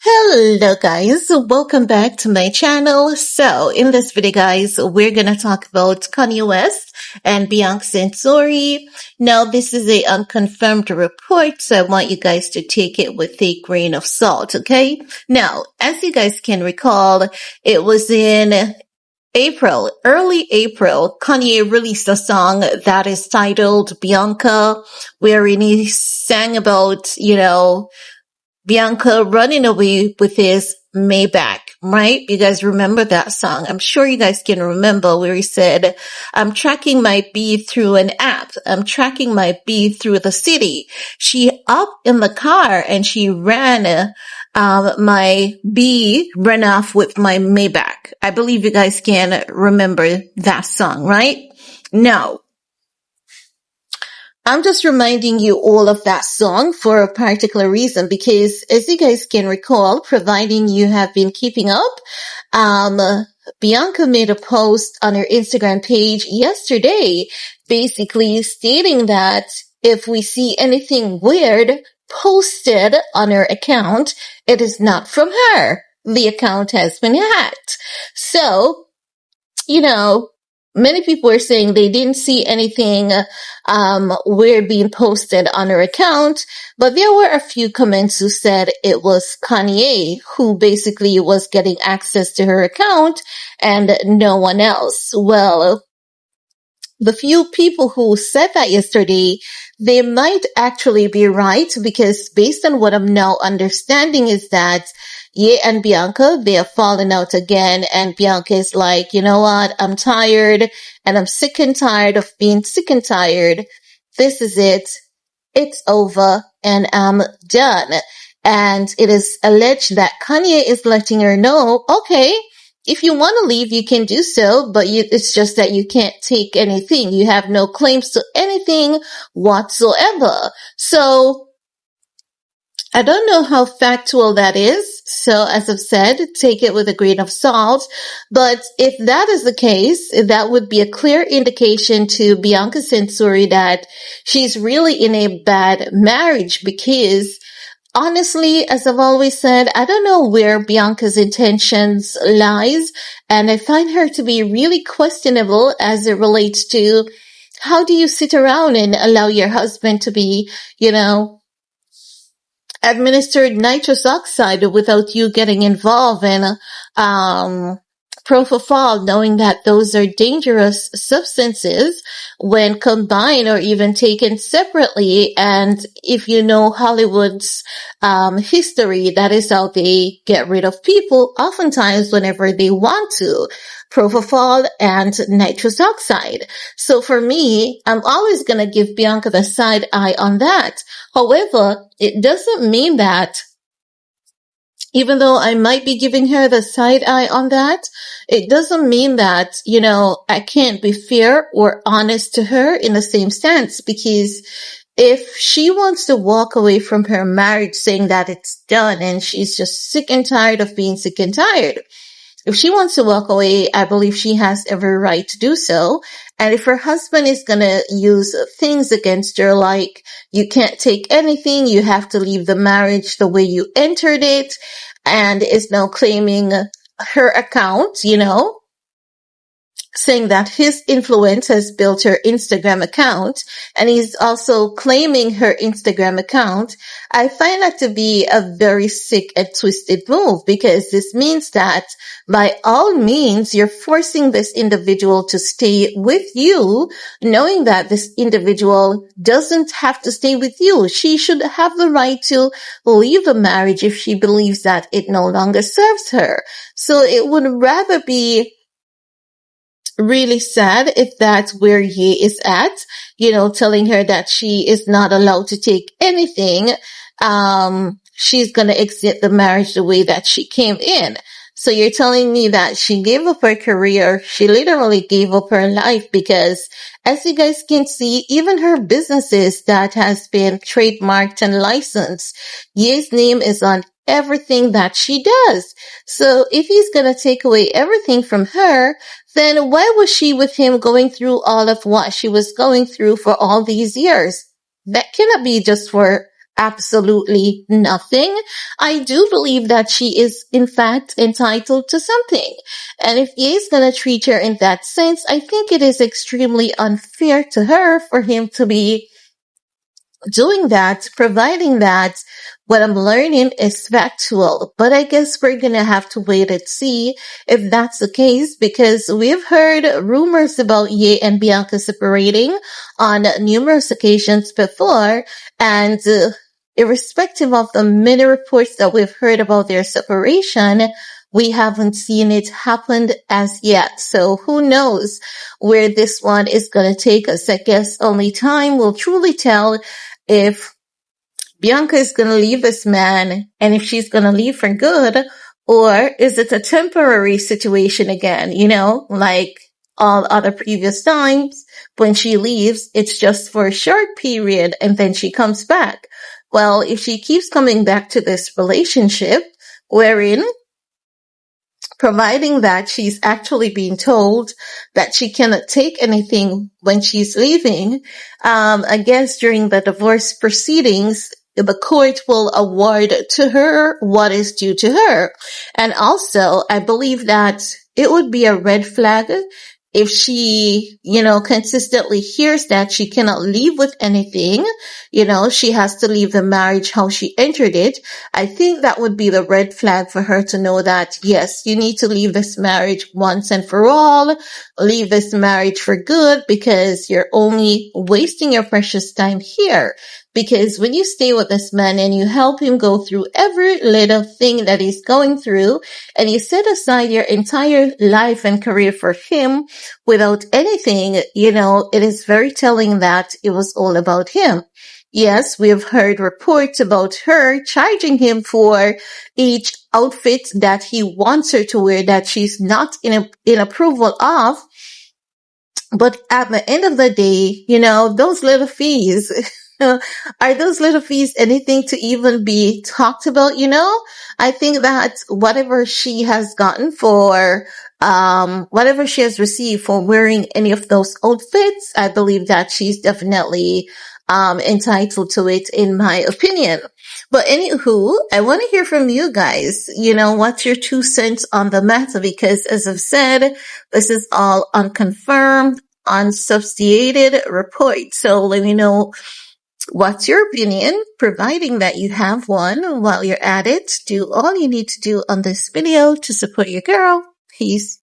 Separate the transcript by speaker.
Speaker 1: Hello guys, welcome back to my channel. So in this video guys, we're gonna talk about Kanye West and Bianca story. Now this is a unconfirmed report, so I want you guys to take it with a grain of salt, okay? Now, as you guys can recall, it was in early April, Kanye released a song that is titled Bianca, wherein he sang about, Bianca running away with his Maybach, right? You guys remember that song? I'm sure you guys can remember where he said, I'm tracking my bee through an app. I'm tracking my bee through the city. She up in the car and she ran, my bee ran off with my Maybach. I believe you guys can remember that song, right? Now, I'm just reminding you all of that song for a particular reason because as you guys can recall, providing you have been keeping up, Bianca made a post on her Instagram page yesterday basically stating that if we see anything weird posted on her account, it is not from her. The account has been hacked. So, many people are saying they didn't see anything weird being posted on her account, but there were a few comments who said it was Kanye who basically was getting access to her account and no one else. Well, the few people who said that yesterday, they might actually be right because based on what I'm now understanding is that Ye and Bianca, they are falling out again and Bianca is like, you know what, I'm tired and I'm sick and tired of being sick and tired. This is it. It's over and I'm done. And it is alleged that Kanye is letting her know, okay, if you want to leave, you can do so, but it's just that you can't take anything. You have no claims to anything whatsoever. So I don't know how factual that is. So as I've said, take it with a grain of salt. But if that is the case, that would be a clear indication to Bianca Censori that she's really in a bad marriage because honestly, as I've always said, I don't know where Bianca's intentions lies, and I find her to be really questionable as it relates to how do you sit around and allow your husband to be, administered nitrous oxide without you getting involved in propofol, knowing that those are dangerous substances when combined or even taken separately. And if you know Hollywood's history, that is how they get rid of people oftentimes whenever they want to. Propofol and nitrous oxide. So for me, I'm always going to give Bianca the side eye on that. However, it doesn't mean that even though I might be giving her the side eye on that, it doesn't mean that, I can't be fair or honest to her in the same sense, because if she wants to walk away from her marriage saying that it's done and she's just sick and tired of being sick and tired, if she wants to walk away, I believe she has every right to do so. And if her husband is going to use things against her, like you can't take anything, you have to leave the marriage the way you entered it, and is now claiming her account, saying that his influence has built her Instagram account, and he's also claiming her Instagram account, I find that to be a very sick and twisted move, because this means that by all means, you're forcing this individual to stay with you, knowing that this individual doesn't have to stay with you. She should have the right to leave the marriage if she believes that it no longer serves her. So it would rather be really sad if that's where Ye is at, telling her that she is not allowed to take anything. She's going to exit the marriage the way that she came in. So you're telling me that she gave up her career, she literally gave up her life, because as you guys can see, even her businesses that has been trademarked and licensed, Ye's name is on everything that she does. So if he's going to take away everything from her, then why was she with him going through all of what she was going through for all these years? That cannot be just for absolutely nothing. I do believe that she is in fact entitled to something. And if he is going to treat her in that sense, I think it is extremely unfair to her for him to be doing that, providing that. What I'm learning is factual, but I guess we're gonna have to wait and see if that's the case, because we've heard rumors about Ye and Bianca separating on numerous occasions before, and irrespective of the many reports that we've heard about their separation, we haven't seen it happen as yet. So who knows where this one is going to take us? I guess only time will truly tell if Bianca is going to leave this man and if she's going to leave for good, or is it a temporary situation again? Like all other previous times when she leaves, it's just for a short period and then she comes back. Well, if she keeps coming back to this relationship wherein providing that she's actually being told that she cannot take anything when she's leaving, I guess during the divorce proceedings, the court will award to her what is due to her. And also, I believe that it would be a red flag if she, consistently hears that she cannot leave with anything, she has to leave the marriage how she entered it. I think that would be the red flag for her to know that, yes, you need to leave this marriage once and for all, leave this marriage for good, because you're only wasting your precious time here. Because when you stay with this man and you help him go through every little thing that he's going through, and you set aside your entire life and career for him without anything, it is very telling that it was all about him. Yes, we've heard reports about her charging him for each outfit that he wants her to wear that she's not in approval of. But at the end of the day, those little fees, are those little fees anything to even be talked about, I think that whatever she has gotten for, whatever she has received for wearing any of those outfits, I believe that she's definitely, entitled to it, in my opinion. But anywho, I want to hear from you guys. What's your 2 cents on the matter? Because as I've said, this is all unconfirmed, unsubstantiated report. So let me know what's your opinion, providing that you have one. While you're at it, do all you need to do on this video to support your girl. Peace.